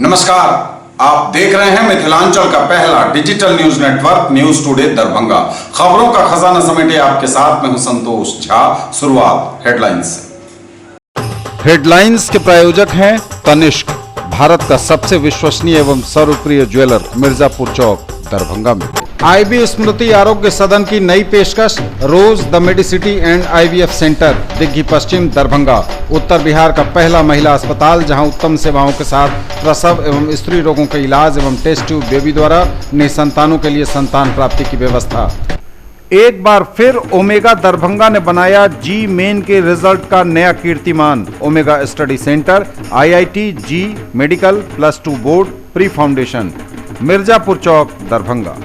नमस्कार, आप देख रहे हैं मिथिलांचल का पहला digital news network news today Darbhanga. खबरों का खजाना समेटे आपके साथ में हूं संतोष झा। शुरुआत हेडलाइंस से। हेडलाइंस के प्रायोजक हैं तनिष्क, भारत का सबसे विश्वसनीय एवं सर्वप्रिय ज्वेलर, मिर्जापुर चौक, दरभंगा में। आईबी स्मृति आरोग्य सदन की नई पेशकश, Rose the medicity and IVF centre, Digghi Paschim, Darbhanga. उत्तर बिहार का पहला महिला अस्पताल जहां उत्तम सेवाओं के साथ प्रसव एवं स्त्री रोगों के इलाज एवं टेस्ट ट्यूब बेबी द्वारा निसंतानों के लिए संतान प्राप्ति की व्यवस्था। एक बार फिर ओमेगा दरभंगा ने बनाया जी मेन के रिजल्ट का नया कीर्तिमान। Omega study centre, IIT, JEE medical, +2 board, pre foundation, Mirzapur Chowk, Darbhanga.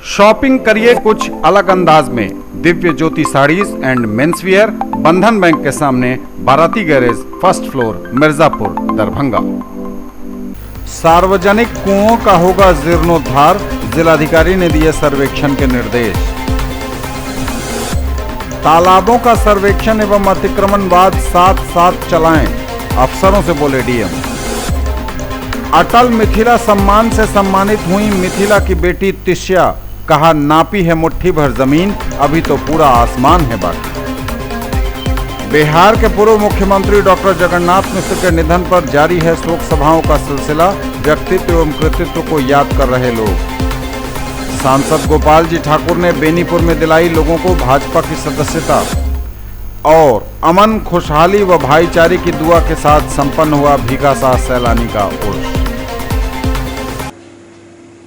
Shopping करिए कुछ अलग अंदाज में। दिव्य ज्योति साड़ीज एंड मेंसवियर, बंधन बैंक के सामने, बाराती garage, 1st floor, Mirzapur, Darbhanga. सार्वजनिक कुओं का होगा जीर्णोद्धार, जिलाधिकारी ने दिए सर्वेक्षण के निर्देश। तालाबों का सर्वेक्षण एवं अतिक्रमणवाद साथ साथ चलाएं, अफसरों से बोले डीएम। अटल मिथिला सम्मान से सम्मानित हुई मिथिला की बेटी तिष्या, कहा नापी है मुट्ठी भर जमीन, अभी तो पूरा आसमान है बाकी। बिहार के पूर्व मुख्यमंत्री डॉक्टर जगन्नाथ मिश्र के निधन पर जारी है शोक सभाओं का सिलसिला, व्यक्तित्व एवं कृतित्व को याद कर रहे लोग। सांसद गोपाल जी ठाकुर ने बेनीपुर में दिलाई लोगों को भाजपा की सदस्यता। और अमन, खुशहाली व भाईचारे की दुआ के साथ संपन्न हुआ भीगा सा सैलानी का उर्स।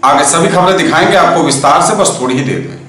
आगे सभी खबरें दिखाएंगे आपको विस्तार से, बस थोड़ी ही देर में।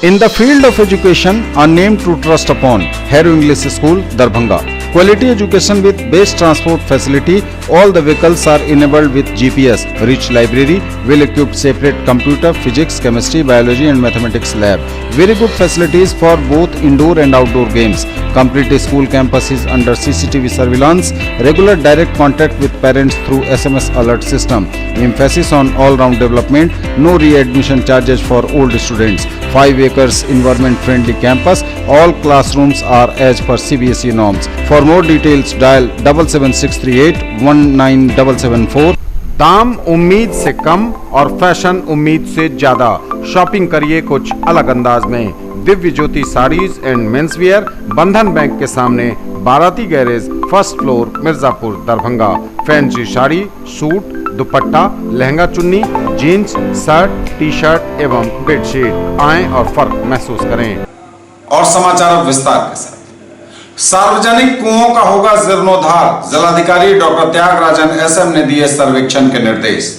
In the field of education, a name to trust upon, Hero English School, Darbhanga. Quality education with best transport facility. All the vehicles are enabled with GPS. Rich library, well-equipped separate computer, physics, chemistry, biology and mathematics lab. Very good facilities for both indoor and outdoor games. Complete school campus is under CCTV surveillance. Regular direct contact with parents through SMS alert system. Emphasis on all-round development. No readmission charges for old students. 5 acres environment-friendly campus. All classrooms are as per CBSE norms. For more details, dial 77638 19774. दाम उम्मीद से कम और fashion उम्मीद से ज्यादा। Shopping करिए कुछ अलग अंदाज में। दिव्य ज्योति साड़ीज एंड मेंसवियर, बंधन बैंक के सामने, बाराती garage, 1st floor, Mirzapur, Darbhanga. Fancy sari, suit, दुपट्टा, लहंगा चुन्नी, जीन्स, शर्ट, टी शर्ट एवं बेडशीट। आएं और फर्क महसूस करें। और समाचार अब विस्तार के साथ। सार्वजनिक कुओं का होगा जीर्णोद्धार, जिलाधिकारी डॉक्टर त्यागराजन एसएम ने दिए सर्वेक्षण के निर्देश।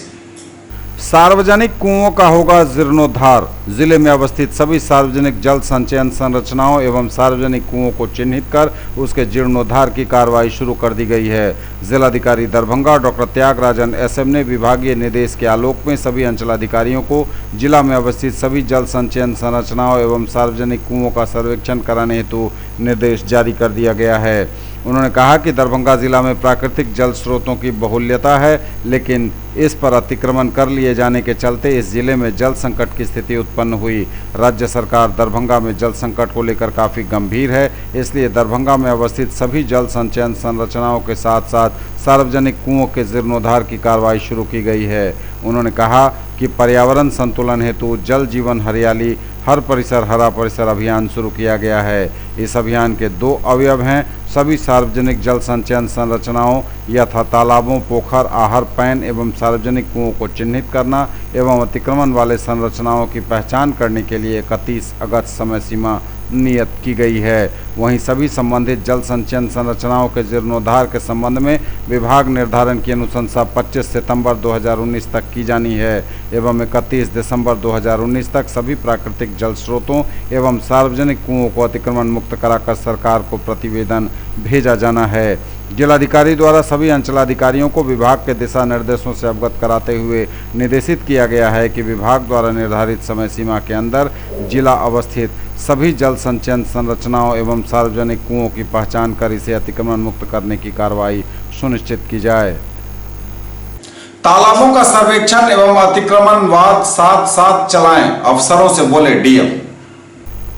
सार्वजनिक कुओं का होगा जीर्णोद्धार। जिले में अवस्थित सभी सार्वजनिक जल संचयन संरचनाओं एवं सार्वजनिक कुओं को चिन्हित कर उसके जीर्णोद्धार की कार्रवाई शुरू कर दी गई है। जिलाधिकारी दरभंगा डॉक्टर त्यागराजन एसएम ने विभागीय निर्देश के आलोक में सभी अंचलाधिकारियों को जिला में अवस्थित सभी जल संचयन संरचनाओं एवं सार्वजनिक कुओं का सर्वेक्षण कराने हेतु निर्देश जारी कर दिया गया है। उन्होंने कहा कि दरभंगा जिला में प्राकृतिक जल स्रोतों की बहुल्यता है, लेकिन इस पर अतिक्रमण कर लिए जाने के चलते इस जिले में जल संकट की स्थिति उत्पन्न हुई। राज्य सरकार दरभंगा में जल संकट को लेकर काफ़ी गंभीर है, इसलिए दरभंगा में अवस्थित सभी जल संचयन संरचनाओं के साथ साथ सार्वजनिक कुओं के जीर्णोद्धार की कार्रवाई शुरू की गई है। उन्होंने कहा कि पर्यावरण संतुलन हेतु जल जीवन हरियाली हर परिसर हरा परिसर अभियान शुरू किया गया है। इस अभियान के 2 अवयव हैं। सभी सार्वजनिक जल संचयन संरचनाओं यथा तालाबों, पोखर, आहर, पैन एवं सार्वजनिक कुओं को चिन्हित करना एवं अतिक्रमण वाले संरचनाओं की पहचान करने के लिए 31 अगस्त समय सीमा नियत की गई है। वहीं सभी संबंधित जल संचयन संरचनाओं के जीर्णोद्धार के संबंध में विभाग निर्धारण की अनुशंसा 25 सितंबर 2019 तक की जानी है एवं 31 दिसंबर 2019 तक सभी प्राकृतिक जल स्रोतों एवं सार्वजनिक कुओं को अतिक्रमण मुक्त कराकर सरकार को प्रतिवेदन भेजा जाना है। जिलाधिकारी द्वारा सभी अंचलाधिकारियों को विभाग के दिशा निर्देशों से अवगत कराते हुए निर्देशित किया गया है कि विभाग द्वारा निर्धारित समय सीमा के अंदर जिला अवस्थित सभी जल संचयन संरचनाओं एवं सार्वजनिक कुओं की पहचान कर इसे अतिक्रमण मुक्त करने की कार्रवाई सुनिश्चित की जाए। तालाबों का सर्वेक्षण एवं अतिक्रमणवाद साथ साथ चलाएं, अफसरों से बोले डीएम।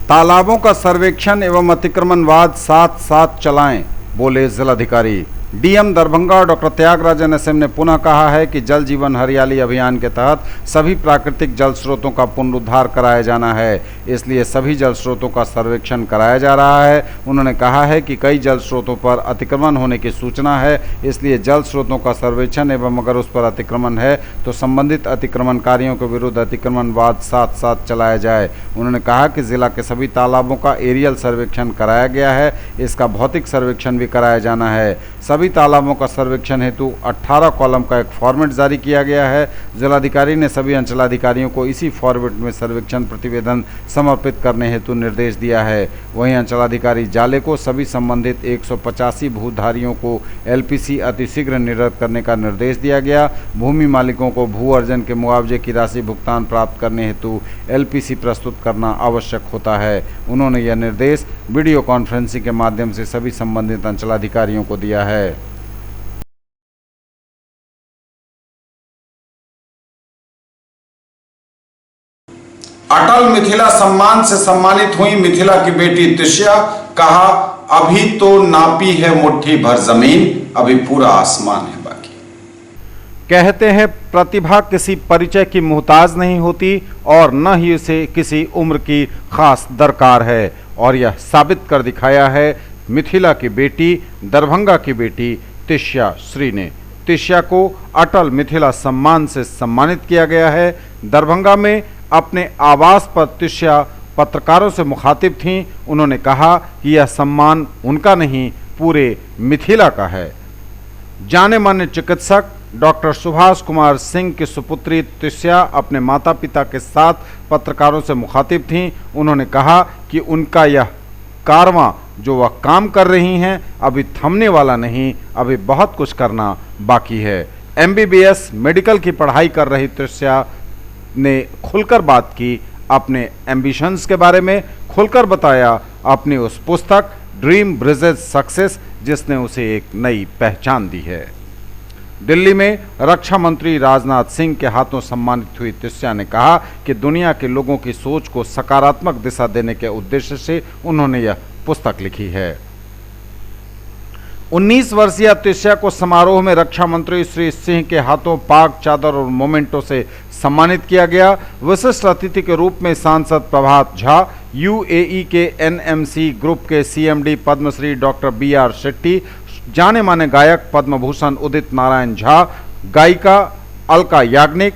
तालाबों का सर्वेक्षण एवं अतिक्रमणवाद साथ साथ चलाएं, बोले जिलाधिकारी। DM Darbhanga doctor Tyagarajan SM ने पुनः कहा है कि जल जीवन हरियाली अभियान के तहत सभी प्राकृतिक जल स्रोतों का पुनरुद्धार कराया जाना है, इसलिए सभी जल स्रोतों का सर्वेक्षण कराया जा रहा है। उन्होंने कहा है कि कई जल स्रोतों पर अतिक्रमण होने की सूचना है, इसलिए जल स्रोतों का सर्वेक्षण एवं अगर उस पर अतिक्रमण है तो संबंधित अतिक्रमणकारियों के विरुद्ध अतिक्रमणवाद साथ साथ चलाया जाए। उन्होंने कहा कि जिला के सभी तालाबों का एरियल सर्वेक्षण कराया गया है, इसका भौतिक सर्वेक्षण भी कराया जाना है। सभी तालाबों का सर्वेक्षण हेतु 18 कॉलम का एक फॉर्मेट जारी किया गया है। जिलाधिकारी ने सभी अंचलाधिकारियों को इसी फॉर्मेट में सर्वेक्षण प्रतिवेदन समर्पित करने हेतु निर्देश दिया है। वहीं अंचलाधिकारी जाले को सभी संबंधित 185 भूधारियों को एलपीसी अतिशीघ्र निरस्त करने का निर्देश दिया गया। भूमि मालिकों को भू अर्जन के मुआवजे की राशि भुगतान प्राप्त करने हेतु एलपीसी प्रस्तुत करना आवश्यक होता है। उन्होंने यह निर्देश वीडियो कॉन्फ्रेंसिंग के माध्यम से सभी संबंधित अंचलाधिकारियों को दिया है। अटल मिथिला सम्मान से सम्मानित हुई मिथिला की बेटी तिष्या। कहा, अभी तो नापी है मुट्ठी भर जमीन, अभी पूरा आसमान है बाकी। कहते हैं प्रतिभा किसी परिचय की मोहताज नहीं होती और न ही उसे किसी उम्र की खास दरकार है, और यह साबित कर दिखाया है मिथिला की बेटी, दरभंगा की बेटी तिष्या श्री ने। तिष्या को अटल मिथिला सम्मान से सम्मानित किया गया है। दरभंगा में अपने आवास पर तिष्या पत्रकारों से मुखातिब थीं। उन्होंने कहा कि यह सम्मान उनका नहीं, पूरे मिथिला का है। जाने माने चिकित्सक डॉक्टर सुभाष कुमार सिंह की सुपुत्री तिष्या अपने माता पिता के साथ पत्रकारों से मुखातिब थीं। उन्होंने कहा कि उनका यह कारवां जो वह काम कर रही हैं अभी थमने वाला नहीं, अभी बहुत कुछ करना बाकी है। एमबीबीएस मेडिकल की पढ़ाई कर रही तिष्या ने खुलकर बात की, अपने एम्बिशंस के बारे में खुलकर बताया, अपनी उस पुस्तक ड्रीम ब्रिजेज सक्सेस जिसने उसे एक नई पहचान दी है। दिल्ली में रक्षा मंत्री राजनाथ सिंह के हाथों सम्मानित हुई तिष्या ने कहा कि दुनिया के लोगों की सोच को सकारात्मक दिशा देने के उद्देश्य से उन्होंने यह पुस्तक लिखी है। 19 वर्षीय तिष्या को समारोह में रक्षा मंत्री श्री सिंह के हाथों पाक चादर और मोमेंटो से सम्मानित किया गया। विशिष्ट अतिथि के रूप में सांसद प्रभात झा, यूएई के एनएमसी ग्रुप के CMD Padmashri doctor BR Shetty, जाने माने गायक पद्म भूषण उदित नारायण झा, गायिका अलका याग्निक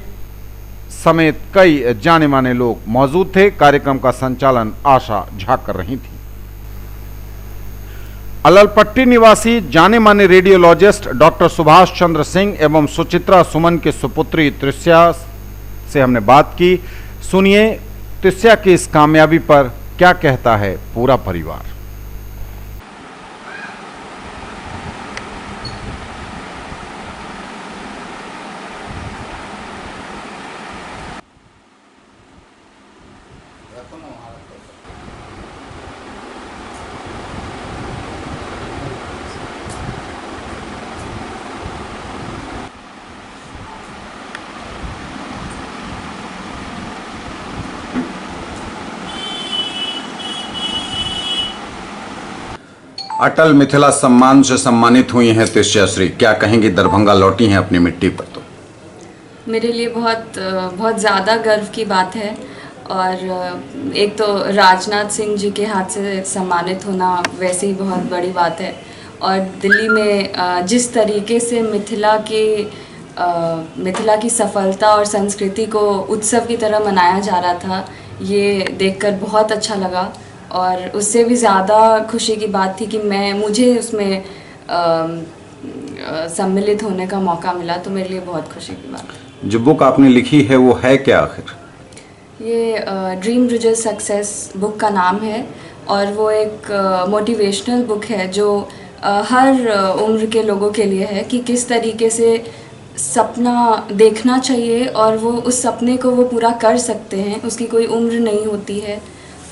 समेत कई जाने माने लोग मौजूद थे। कार्यक्रम का संचालन आशा झा कर रही थी। अललपट्टी निवासी जाने माने रेडियोलॉजिस्ट डॉक्टर सुभाष चंद्र सिंह एवं सुचित्रा सुमन की सुपुत्री तिष्या से हमने बात की। सुनिए तिष्या की इस कामयाबी पर क्या कहता है पूरा परिवार। अटल मिथिला सम्मान से सम्मानित हुई हैं तिष्या श्री, क्या कहेंगी? दरभंगा लौटी हैं अपनी मिट्टी पर। तो मेरे लिए बहुत ज़्यादा गर्व की बात है, और एक तो राजनाथ सिंह जी के हाथ से सम्मानित होना वैसे ही बहुत बड़ी बात है, और दिल्ली में जिस तरीके से मिथिला की सफलता और संस्कृति को उत्सव की तरह मनाया जा रहा था, ये देखकर बहुत अच्छा लगा। और उससे भी ज़्यादा खुशी की बात थी कि मुझे उसमें सम्मिलित होने का मौका मिला, तो मेरे लिए बहुत खुशी की बात है। जो बुक आपने लिखी है वो है क्या आखिर? ये ड्रीम ब्रिजेज सक्सेस बुक का नाम है, और वो एक मोटिवेशनल बुक है जो हर उम्र के लोगों के लिए है कि किस तरीके से सपना देखना चाहिए और वो उस सपने को वो पूरा कर सकते हैं। उसकी कोई उम्र नहीं होती है,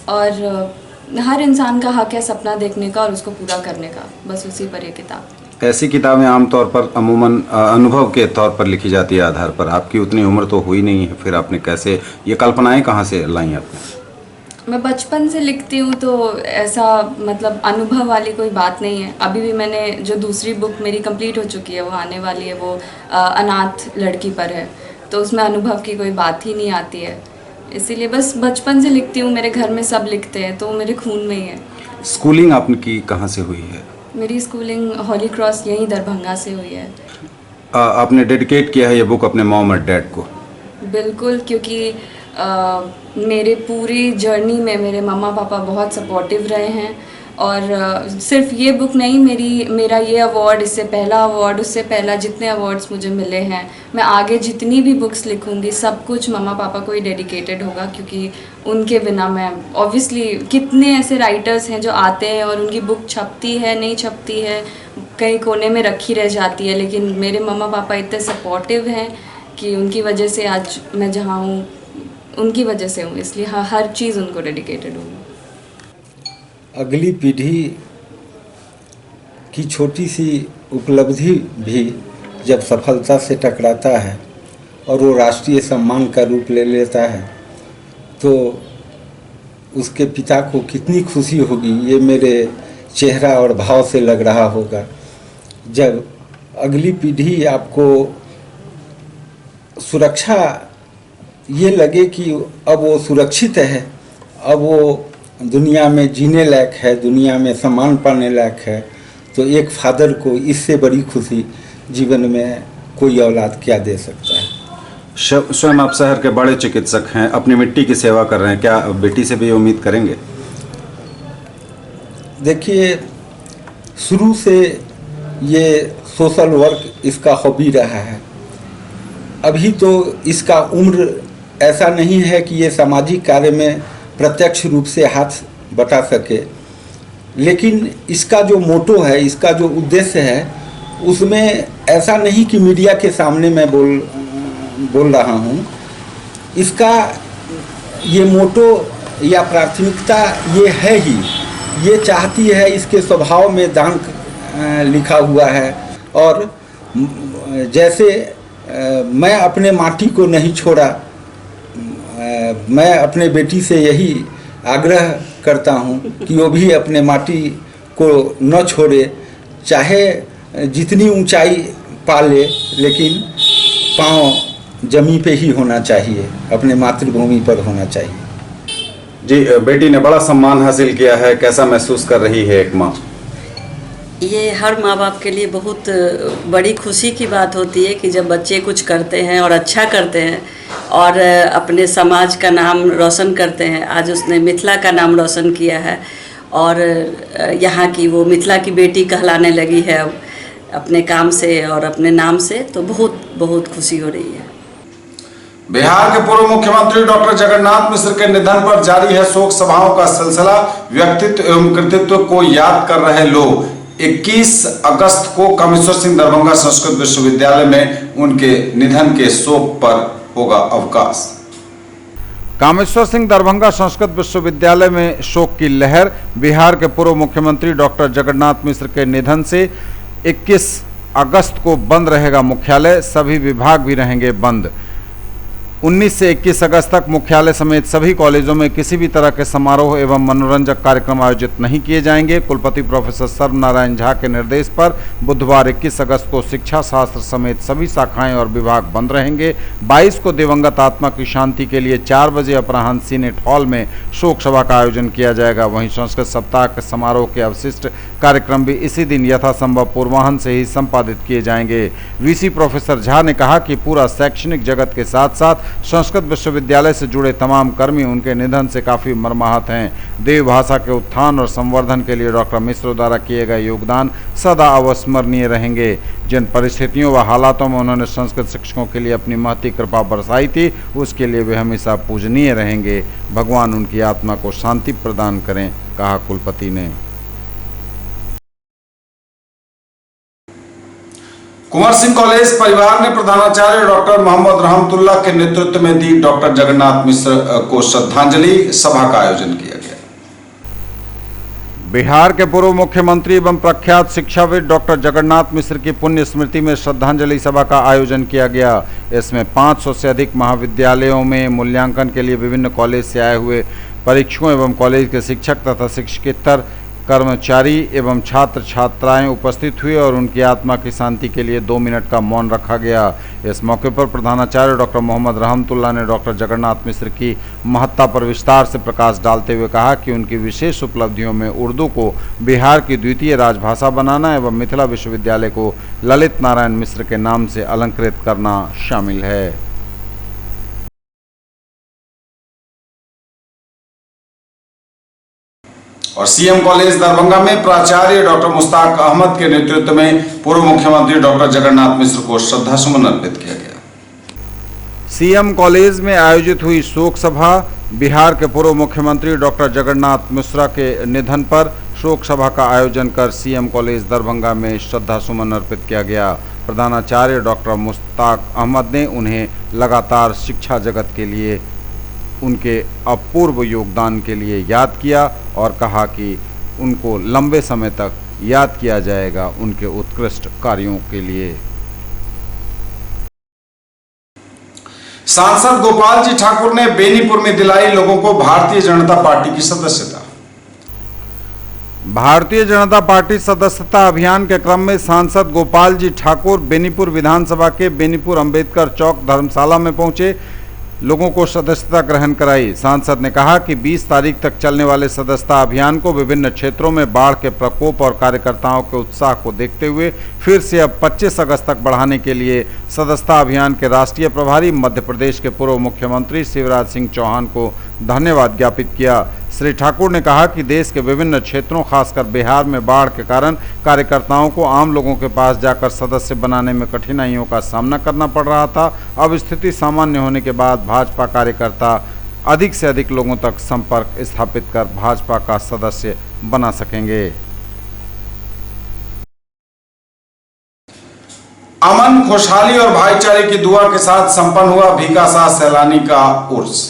और हर इंसान का हक है सपना देखने का और उसको पूरा करने का। बस उसी पर ये किताब। ऐसी किताबें आमतौर पर अमूमन अनुभव के तौर पर लिखी जाती है आधार पर। आपकी उतनी उम्र तो हुई नहीं है, फिर आपने कैसे ये कल्पनाएं कहाँ से लाई आपने? मैं बचपन से लिखती हूँ, तो ऐसा मतलब अनुभव वाली कोई बात नहीं है। अभी भी मैंने जो दूसरी बुक मेरी कंप्लीट हो चुकी है, वो आने वाली है, वो अनाथ लड़की पर है, तो उसमें अनुभव की कोई बात ही नहीं आती है। इसीलिए बस बचपन से लिखती हूँ, मेरे घर में सब लिखते हैं, तो वो मेरे खून में ही है। स्कूलिंग आपकी कहाँ से हुई है? मेरी स्कूलिंग हॉली क्रॉस यहीं दरभंगा से हुई है। आपने डेडिकेट किया है ये बुक अपने मॉम और डैड को? बिल्कुल, क्योंकि मेरे पूरी जर्नी में मेरे मम्मा पापा बहुत सपोर्टिव रहे हैं। और सिर्फ ये बुक नहीं, मेरा ये अवार्ड, इससे पहला अवार्ड, उससे पहला जितने अवार्ड्स मुझे मिले हैं, मैं आगे जितनी भी बुक्स लिखूंगी सब कुछ मम्मा पापा को ही डेडिकेटेड होगा। क्योंकि उनके बिना मैं ऑब्वियसली, कितने ऐसे राइटर्स हैं जो आते हैं और उनकी बुक छपती है, नहीं छपती है, कहीं कोने में रखी रह जाती है, लेकिन मेरे मम्मा पापा इतने सपोर्टिव हैं कि उनकी वजह से आज मैं जहाँ हूँ उनकी वजह से हूँ। इसलिए हाँ, हर चीज़ उनको डेडिकेटेड हूँ। अगली पीढ़ी की छोटी सी उपलब्धि भी जब सफलता से टकराता है और वो राष्ट्रीय सम्मान का रूप ले लेता है, तो उसके पिता को कितनी खुशी होगी, ये मेरे चेहरा और भाव से लग रहा होगा। जब अगली पीढ़ी आपको सुरक्षा, ये लगे कि अब वो सुरक्षित है, अब वो दुनिया में जीने लायक है, दुनिया में सम्मान पाने लायक है, तो एक फादर को इससे बड़ी खुशी जीवन में कोई औलाद क्या दे सकता है। स्वयं आप शहर के बड़े चिकित्सक हैं, अपनी मिट्टी की सेवा कर रहे हैं, क्या बेटी से भी उम्मीद करेंगे? देखिए, शुरू से ये सोशल वर्क इसका हॉबी रहा है। अभी तो इसका उम्र ऐसा नहीं है कि ये सामाजिक कार्य में प्रत्यक्ष रूप से हाथ बटा सके, लेकिन इसका जो मोटो है, इसका जो उद्देश्य है, उसमें ऐसा नहीं कि मीडिया के सामने मैं बोल रहा हूँ। इसका ये मोटो या प्राथमिकता ये है ही, ये चाहती है, इसके स्वभाव में दान लिखा हुआ है। और जैसे मैं अपने माटी को नहीं छोड़ा, मैं अपने बेटी से यही आग्रह करता हूँ कि वो भी अपने माटी को न छोड़े, चाहे जितनी ऊंचाई पा ले, लेकिन पाँव जमीन पे ही होना चाहिए, अपने मातृभूमि पर होना चाहिए। जी, बेटी ने बड़ा सम्मान हासिल किया है, कैसा महसूस कर रही है एक माँ? ये हर माँ बाप के लिए बहुत बड़ी खुशी की बात होती है कि जब बच्चे कुछ करते हैं और अच्छा करते हैं और अपने समाज का नाम रोशन करते हैं। आज उसने मिथिला का नाम रोशन किया है और यहाँ की वो मिथिला की बेटी कहलाने लगी है अपने काम से और अपने नाम से, तो बहुत बहुत खुशी हो रही है। बिहार के पूर्व मुख्यमंत्री डॉक्टर जगन्नाथ मिश्र के निधन पर जारी है शोक सभाओं का सिलसिला। व्यक्तित्व एवं कृतित्व को याद कर रहे लोग 21 अगस्त को कामेश्वर सिंह दरभंगा संस्कृत विश्वविद्यालय में उनके निधन के शोक पर होगा अवकाश। कामेश्वर सिंह दरभंगा संस्कृत विश्वविद्यालय में शोक की लहर। बिहार के पूर्व मुख्यमंत्री डॉक्टर जगन्नाथ मिश्र के निधन से 21 अगस्त को बंद रहेगा मुख्यालय, सभी विभाग भी रहेंगे बंद। 19 से 21 अगस्त तक मुख्यालय समेत सभी कॉलेजों में किसी भी तरह के समारोह एवं मनोरंजक कार्यक्रम आयोजित नहीं किए जाएंगे। कुलपति प्रोफेसर सर्वनारायण झा के निर्देश पर बुधवार 21 अगस्त को शिक्षा शास्त्र समेत सभी शाखाएं और विभाग बंद रहेंगे। 22 को दिवंगत आत्मा की शांति के लिए 4 बजे अपराह्न सीनेट हॉल में शोक सभा का आयोजन किया जाएगा। वहीं संस्कृत सप्ताह के समारोह के अवशिष्ट कार्यक्रम भी इसी दिन यथासंभव पूर्वाह्न से ही संपादित किए जाएंगे। वीसी प्रोफेसर झा ने कहा कि पूरा शैक्षणिक जगत के साथ साथ संस्कृत विश्वविद्यालय से जुड़े तमाम कर्मी उनके निधन से काफ़ी मर्माहत हैं। देव भाषा के उत्थान और संवर्धन के लिए डॉक्टर मिश्र द्वारा किए गए योगदान सदा अविस्मरणीय रहेंगे। जिन परिस्थितियों व हालातों में उन्होंने संस्कृत शिक्षकों के लिए अपनी महती कृपा बरसाई थी, उसके लिए वे हमेशा पूजनीय रहेंगे। भगवान उनकी आत्मा को शांति प्रदान करें, कहा कुलपति ने। कुंवर सिंह कॉलेज परिवार ने प्रधानाचार्य डॉक्टर मोहम्मद रहमतुल्लाह के नेतृत्व में दी डॉक्टर जगन्नाथ मिश्र को श्रद्धांजलि सभा का आयोजन किया गया। बिहार के पूर्व मुख्यमंत्री एवं प्रख्यात शिक्षाविद डॉक्टर जगन्नाथ मिश्र की पुण्य स्मृति में श्रद्धांजलि सभा का आयोजन किया गया। इसमें 500 से अधिक महाविद्यालयों में मूल्यांकन के लिए विभिन्न कॉलेज से आए हुए परीक्षकों एवं कॉलेज के शिक्षक तथा शिक्षकेतर कर्मचारी एवं छात्र छात्राएं उपस्थित हुए और उनकी आत्मा की शांति के लिए 2 मिनट का मौन रखा गया। इस मौके पर प्रधानाचार्य डॉक्टर मोहम्मद रहमतुल्लाह ने डॉक्टर जगन्नाथ मिश्र की महत्ता पर विस्तार से प्रकाश डालते हुए कहा कि उनकी विशेष उपलब्धियों में उर्दू को बिहार की द्वितीय राजभाषा बनाना एवं मिथिला विश्वविद्यालय को ललित नारायण मिश्र के नाम से अलंकृत करना शामिल है। और सीएम कॉलेज दरभंगा में प्राचार्य डॉक्टर मुश्ताक अहमद के नेतृत्व में पूर्व मुख्यमंत्री डॉक्टर जगन्नाथ मिश्र को श्रद्धासुमन अर्पित किया गया। सीएम कॉलेज में आयोजित हुई शोक सभा। बिहार के पूर्व मुख्यमंत्री डॉक्टर जगन्नाथ मिश्रा के निधन पर शोक सभा का आयोजन कर सीएम कॉलेज दरभंगा में श्रद्धासुमन अर्पित किया गया। प्रधानाचार्य डॉक्टर मुश्ताक अहमद ने उन्हें लगातार शिक्षा जगत के लिए उनके अपूर्व योगदान के लिए याद किया और कहा कि उनको लंबे समय तक याद किया जाएगा उनके उत्कृष्ट कार्यों के लिए। सांसद गोपाल जी ठाकुर ने बेनीपुर में दिलाई लोगों को भारतीय जनता पार्टी की सदस्यता। भारतीय जनता पार्टी सदस्यता अभियान के क्रम में सांसद गोपाल जी ठाकुर बेनीपुर विधानसभा के बेनीपुर अंबेडकर चौक धर्मशाला में पहुंचे, लोगों को सदस्यता ग्रहण कराई। सांसद ने कहा कि 20 तारीख तक चलने वाले सदस्यता अभियान को विभिन्न क्षेत्रों में बाढ़ के प्रकोप और कार्यकर्ताओं के उत्साह को देखते हुए फिर से अब 25 अगस्त तक बढ़ाने के लिए सदस्यता अभियान के राष्ट्रीय प्रभारी मध्य प्रदेश के पूर्व मुख्यमंत्री शिवराज सिंह चौहान को धन्यवाद ज्ञापित किया। श्री ठाकुर ने कहा कि देश के विभिन्न क्षेत्रों खासकर बिहार में बाढ़ के कारण कार्यकर्ताओं को आम लोगों के पास जाकर सदस्य बनाने में कठिनाइयों का सामना करना पड़ रहा था। अब स्थिति सामान्य होने के बाद भाजपा कार्यकर्ता अधिक से अधिक लोगों तक संपर्क स्थापित कर भाजपा का सदस्य बना सकेंगे। अमन, खुशहाली और भाईचारे की दुआ के साथ संपन्न हुआ भीकासा सैलानी का उर्स।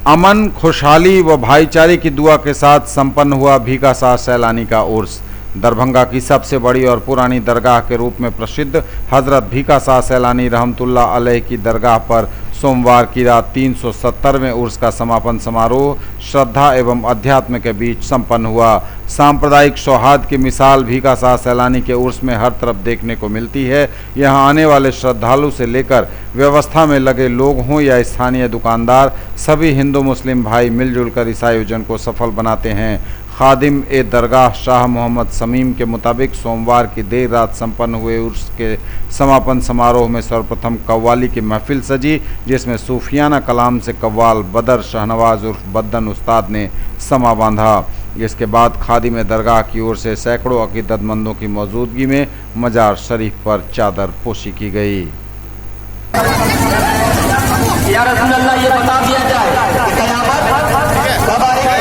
अमन, खुशहाली व भाईचारे की दुआ के साथ संपन्न हुआ भीकासा सैलानी का उर्स। दरभंगा की सबसे बड़ी और पुरानी दरगाह के रूप में प्रसिद्ध हजरत भीकासा सैलानी रहमतुल्लाह अलैह की दरगाह पर सोमवार की रात 370वें उर्स का समापन समारोह श्रद्धा एवं अध्यात्म के बीच संपन्न हुआ। सांप्रदायिक सौहार्द की मिसाल भीकासा सैलानी के उर्स में हर तरफ देखने को मिलती है। यहाँ आने वाले श्रद्धालु से लेकर व्यवस्था में लगे लोग हों या स्थानीय दुकानदार, सभी हिंदू मुस्लिम भाई मिलजुल कर इस आयोजन को सफल बनाते हैं। खादिम ए दरगाह शाह मोहम्मद समीम के मुताबिक सोमवार की देर रात संपन्न हुए उर्स के समापन समारोह में सर्वप्रथम कव्वाली की महफिल सजी, जिसमें सूफियाना कलाम से कव्वाल बदर शहनवाज उर्फ बद्दन उस्ताद ने समा बांधा। इसके बाद खादिम ए दरगाह की ओर से सैकड़ों अकीदतमंदों की मौजूदगी में मजार शरीफ पर चादर पोशी की गई। या रसूल अल्लाह, ये बता दिया जाए कि कयामत कब आएगी?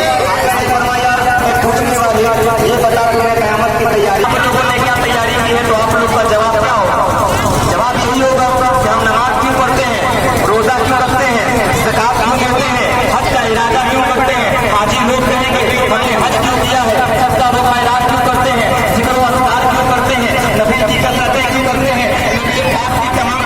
पूछने वाले ये बता रहे हैं कयामत की तैयारी। आप लोगों ने क्या तैयारी की है? तो आप लोग का जवाब क्या होगा? जवाब यही होगा कि हम नमाज क्यों पढ़ते हैं, रोजा क्यों रखते हैं, ज़कात क्यों देते हैं, हज का इरादा क्यों करते हैं। हाजी लोग कहेंगे हमने हज क्यों किया है, सबका वो खैरात क्यों करते हैं, जिक्र व अस्कार क्यों करते हैं, नबी की कसरतें क्यों करते हैं। तमाम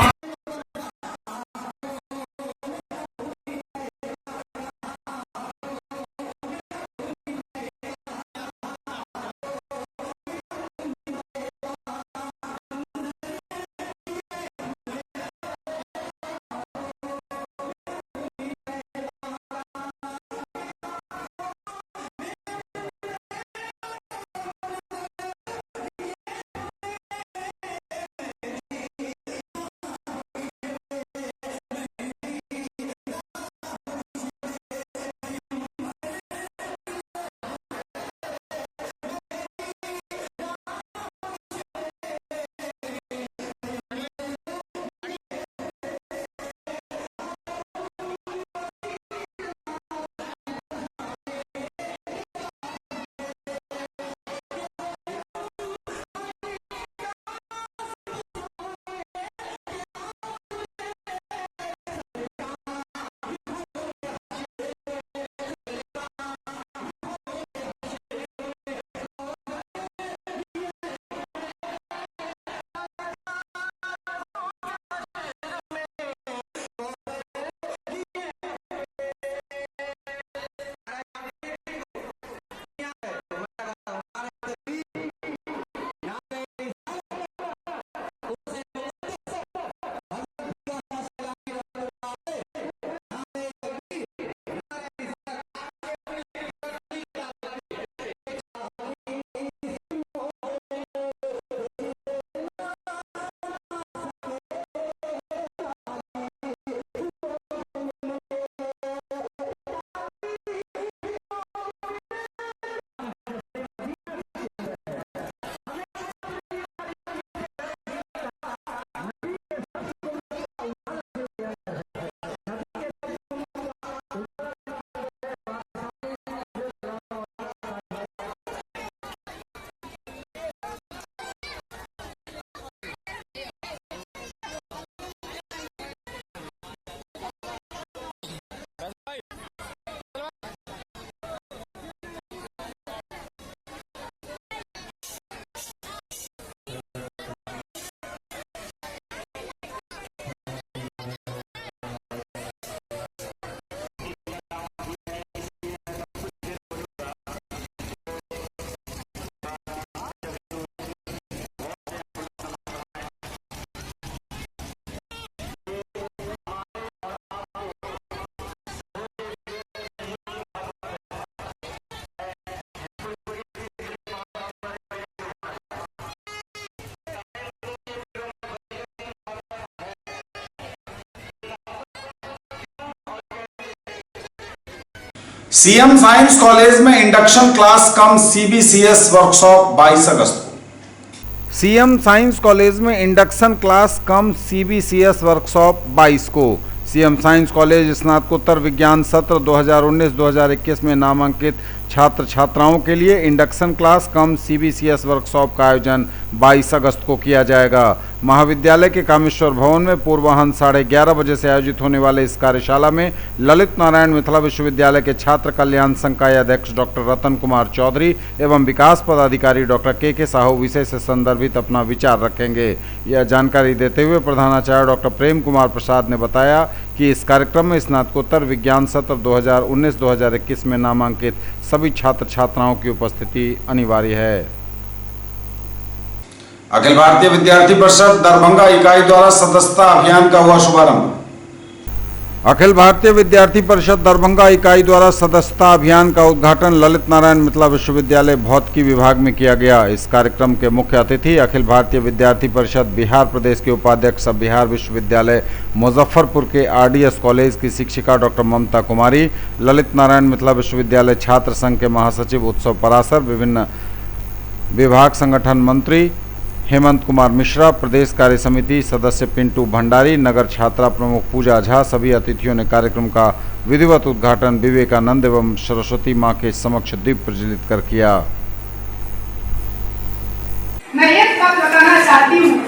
सीएम साइंस कॉलेज में इंडक्शन क्लास कम सीबीसीएस वर्कशॉप 22 अगस्त को। सीएम साइंस कॉलेज में इंडक्शन क्लास कम सीबीसीएस वर्कशॉप 22 को। सीएम साइंस कॉलेज स्नातकोत्तर विज्ञान सत्र 2019-2021 में नामांकित छात्र छात्राओं के लिए इंडक्शन क्लास कम सीबीसीएस वर्कशॉप का आयोजन 22 अगस्त को किया जाएगा। महाविद्यालय के कामेश्वर भवन में पूर्वाह्न 11:30 बजे से आयोजित होने वाले इस कार्यशाला में ललित नारायण मिथिला विश्वविद्यालय के छात्र कल्याण संघ का अध्यक्ष डॉक्टर रतन कुमार चौधरी एवं विकास पदाधिकारी डॉक्टर के साहू विषय से संदर्भित अपना विचार रखेंगे। यह जानकारी देते हुए प्रधानाचार्य डॉक्टर प्रेम कुमार प्रसाद ने बताया कि इस कार्यक्रम में स्नातकोत्तर विज्ञान सत्र 2019-2021 में नामांकित सभी छात्र छात्राओं की उपस्थिति अनिवार्य है। अखिल भारतीय विद्यार्थी परिषद दरभंगा इकाई द्वारा सदस्यता अभियान का हुआ शुभारंभ। अखिल भारतीय विद्यार्थी परिषद दरभंगा इकाई द्वारा सदस्यता अभियान का उद्घाटन ललित नारायण मिथिला विश्वविद्यालय भौतिकी विभाग में किया गया। इस कार्यक्रम के मुख्य अतिथि अखिल भारतीय विद्यार्थी परिषद बिहार प्रदेश के उपाध्यक्ष बिहार विश्वविद्यालय मुजफ्फरपुर के आरडीएस कॉलेज की शिक्षिका डॉक्टर ममता कुमारी, ललित नारायण मिथिला विश्वविद्यालय छात्र संघ के महासचिव उत्सव परासर, विभिन्न विभाग संगठन मंत्री हेमंत कुमार मिश्रा, प्रदेश कार्य समिति सदस्य पिंटू भंडारी, नगर छात्रा प्रमुख पूजा झा, सभी अतिथियों ने कार्यक्रम का विधिवत उद्घाटन विवेकानंद एवं सरस्वती मां के समक्ष दीप प्रज्वलित कर किया। मैं एक बात बताना चाहती हूँ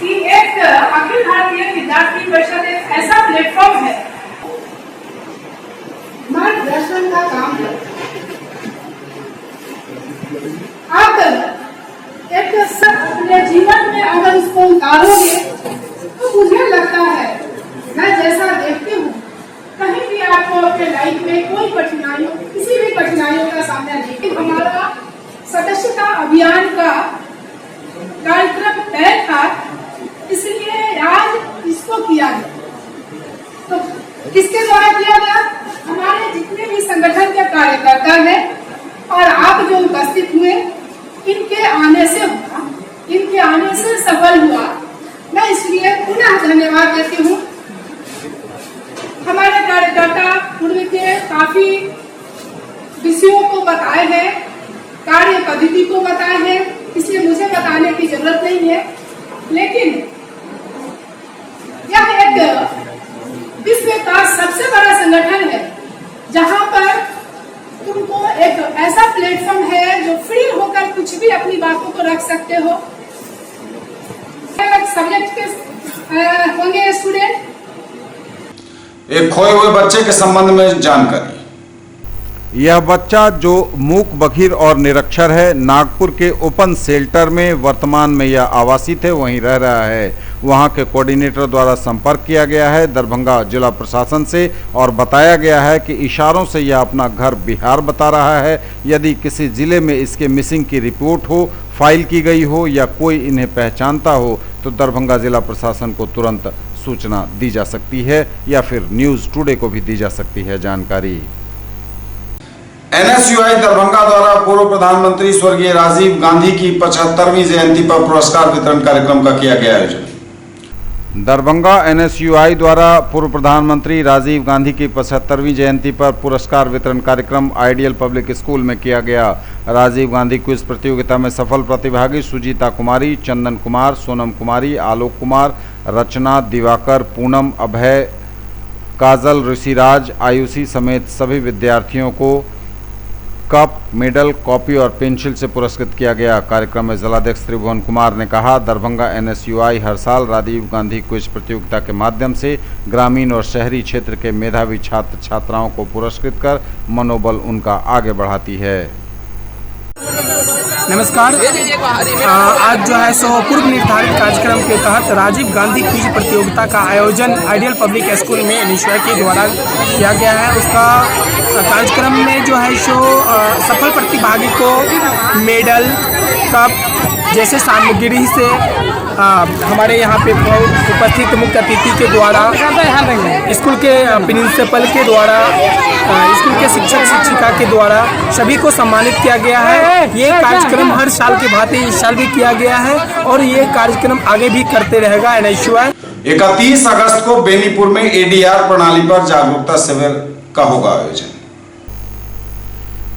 कि एक अखिल भारतीय विद्यार्थी परिषद एक ऐसा प्लेटफॉर्म है, मार्गदर्शन का काम है। आप एक अपने जीवन में अगर उसको उतारोगे तो मुझे लगता है, मैं जैसा देखती हूँ, कहीं भी आपको अपने लाइफ में कोई कठिनाइयों, किसी भी कठिनाइयों का सामना नहीं। हमारा सदस्यता अभियान का कार्यक्रम तय था, इसलिए आज इसको किया गया। तो किसके द्वारा किया गया? हमारे जितने भी संगठन के कार्यकर्ता हैं और आप जो उपस्थित हुए, इनके आने से हुआ, इनके आने से सफल हुआ। मैं इसलिए पुनः धन्यवाद देती हूँ। हमारे कार्यकर्ता पूर्व के काफी विषयों को बताए हैं, कार्य पद्धति को बताए हैं, इसलिए मुझे बताने की जरूरत नहीं है। लेकिन यह एक विश्व का सबसे बड़ा संगठन है जहाँ पर तुमको एक ऐसा प्लेटफॉर्म है जो फ्री होकर कुछ भी अपनी बातों को रख सकते हो। अलग सब्जेक्ट के होंगे स्टूडेंट। एक खोए हुए बच्चे के संबंध में जानकारी। यह बच्चा जो मूक बधिर और निरक्षर है, नागपुर के ओपन शेल्टर में वर्तमान में यह आवासित है, वहीं रह रहा है। वहां के कोऑर्डिनेटर द्वारा संपर्क किया गया है दरभंगा जिला प्रशासन से और बताया गया है कि इशारों से यह अपना घर बिहार बता रहा है। यदि किसी जिले में इसके मिसिंग की रिपोर्ट हो, फाइल की गई हो या कोई इन्हें पहचानता हो तो दरभंगा जिला प्रशासन को तुरंत सूचना दी जा सकती है या फिर न्यूज़ टुडे को भी दी जा सकती है जानकारी। एनएसयूआई दरभंगा द्वारा पूर्व प्रधानमंत्री स्वर्गीय राजीव गांधी की 75वीं जयंती पर पुरस्कार वितरण कार्यक्रम का किया गया आयोजन। दरभंगा एनएसयूआई द्वारा पूर्व प्रधानमंत्री राजीव गांधी की 75वीं जयंती पर पुरस्कार वितरण कार्यक्रम आइडियल पब्लिक स्कूल में किया गया। राजीव गांधी क्विज प्रतियोगिता में सफल प्रतिभागी सुजीता कुमारी, चंदन कुमार, सोनम कुमारी, आलोक कुमार, रचना, दिवाकर, पूनम, अभय, काजल, ऋषिराज, आयुषी समेत सभी विद्यार्थियों को कप, मेडल, कॉपी और पेंसिल से पुरस्कृत किया गया। कार्यक्रम में जिलाध्यक्ष त्रिभुवन कुमार ने कहा, दरभंगा एनएसयूआई हर साल राजीव गांधी क्विज प्रतियोगिता के माध्यम से ग्रामीण और शहरी क्षेत्र के मेधावी छात्र छात्राओं को पुरस्कृत कर मनोबल उनका आगे बढ़ाती है। नमस्कार। आज जो है सो पूर्व निर्धारित कार्यक्रम के तहत राजीव गांधी क्विज प्रतियोगिता का आयोजन आइडियल पब्लिक स्कूल में एनएसयूआई के द्वारा किया गया है। उसका कार्यक्रम में जो है सो सफल प्रतिभागी को मेडल, कप जैसे सामग्री से हमारे यहाँ पे उपस्थित मुख्य अतिथि के द्वारा, स्कूल के प्रिंसिपल के द्वारा, स्कूल के शिक्षक शिक्षिका के द्वारा सभी को सम्मानित किया गया है। ये कार्यक्रम हर साल की भांति इस साल भी किया गया है और ये कार्यक्रम आगे भी करते रहेगा एनएसयूआई। 31 अगस्त को बेनीपुर में एडीआर प्रणाली पर जागरूकता शिविर का होगा आयोजन।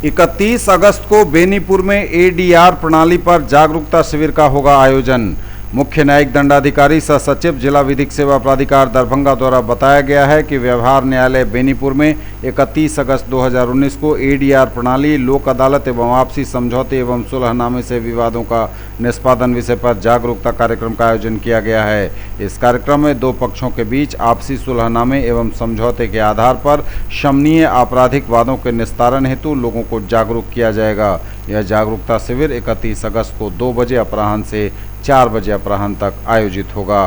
31 अगस्त को बेनीपुर में ADR प्रणाली पर जागरूकता शिविर का होगा आयोजन। मुख्य न्यायिक दंडाधिकारी सह सचिव जिला विधिक सेवा प्राधिकार दरभंगा द्वारा बताया गया है कि व्यवहार न्यायालय बेनीपुर में 31 अगस्त 2019 को ADR प्रणाली, लोक अदालत एवं आपसी समझौते एवं सुलहनामे से विवादों का निष्पादन विषय पर जागरूकता कार्यक्रम का आयोजन किया गया है। इस कार्यक्रम में दो पक्षों के बीच आपसी सुलहनामे एवं समझौते के आधार पर शमनीय आपराधिक वादों के निस्तारण हेतु लोगों को जागरूक किया जाएगा। यह जागरूकता शिविर 31 अगस्त को 2 बजे अपराह्न से 4 बजे अपराह्न तक आयोजित होगा।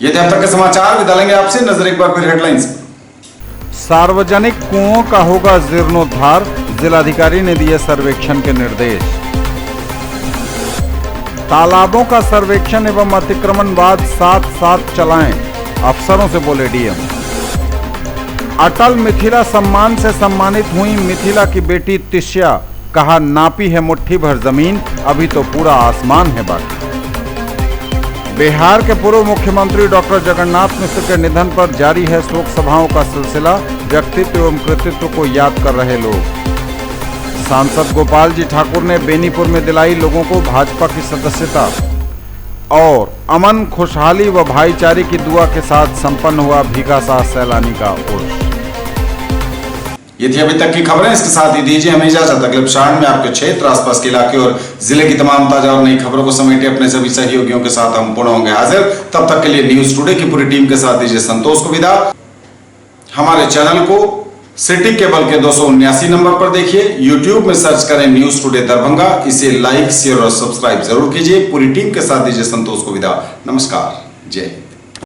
ये थे अब तक के समाचार। विदा लेंगे आपसे, नजर एक बार फिर हेडलाइंस पर। सार्वजनिक कुओं का होगा जीर्णोद्धार, जिलाधिकारी ने दिए सर्वेक्षण के निर्देश। तालाबों का सर्वेक्षण एवं अतिक्रमणवाद साथ साथ चलाएं, अफसरों से बोले डीएम। अटल मिथिला सम्मान से सम्मानित हुई मिथिला की बेटी तिष्या, कहा नापी है मुट्ठी भर जमीन, अभी तो पूरा आसमान है बाकी। बिहार के पूर्व मुख्यमंत्री डॉक्टर जगन्नाथ मिश्र के निधन पर जारी है शोक सभाओं का सिलसिला, व्यक्तित्व एवं कृतित्व को याद कर रहे लोग। सांसद गोपाल जी ठाकुर ने बेनीपुर में दिलाई लोगों को भाजपा की सदस्यता। और अमन, खुशहाली व भाईचारे की दुआ के साथ संपन्न हुआ भीगा सा सैलानी का उर्स। ये थी अभी तक की खबरें। इसके साथ ही दीजिए हमें इजाजत। अगले क्षण में आपके क्षेत्र, आसपास के इलाके और जिले की तमाम ताजा और नई खबरों को समेटे अपने सभी सहयोगियों के साथ हम पुनः होंगे हाजिर। तब तक के लिए न्यूज टुडे की पूरी टीम के साथ दीजिए संतोष को विदा। हमारे चैनल को सिटी केबल के 279 नंबर पर देखिए, यूट्यूब में सर्च करें न्यूज टुडे दरभंगा। इसे लाइक, शेयर और सब्सक्राइब जरूर कीजिए। पूरी टीम के साथ दीजिए संतोष को विदा। नमस्कार, जय हिंद।